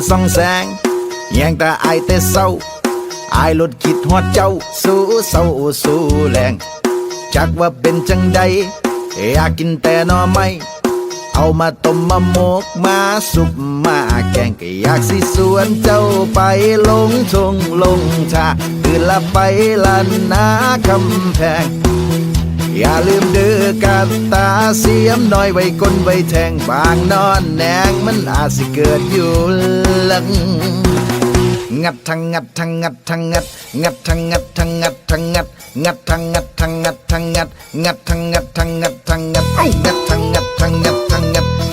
ส่องแสงแยงตาอายแต่เศร้าอายลดคิดฮอดเจ้าสู้เศร้าสู้แรงจักว่าเป็นจังใดอยากกินแต่หน่อไม้เอามาต้มมาหมกมาสุกมาแกงก็อยากสิสวนเจ้าไปลงทงลงทาตื่นละไปลันนาคำแพงอย่าลืมเด้อกาตาเสียมน้อยไว้ก้นไว้แทงบางนอนแนงมันอาจสิเกิดอยู่หลังงัดทางงัดทางงัดทางงัดงัดทางงัดทางงัดทางงัดงัดทางงัดทางงัดทางงัดงัดทางงัดทางงัดทางงัดงัดทางงัดทางงัดทางงัด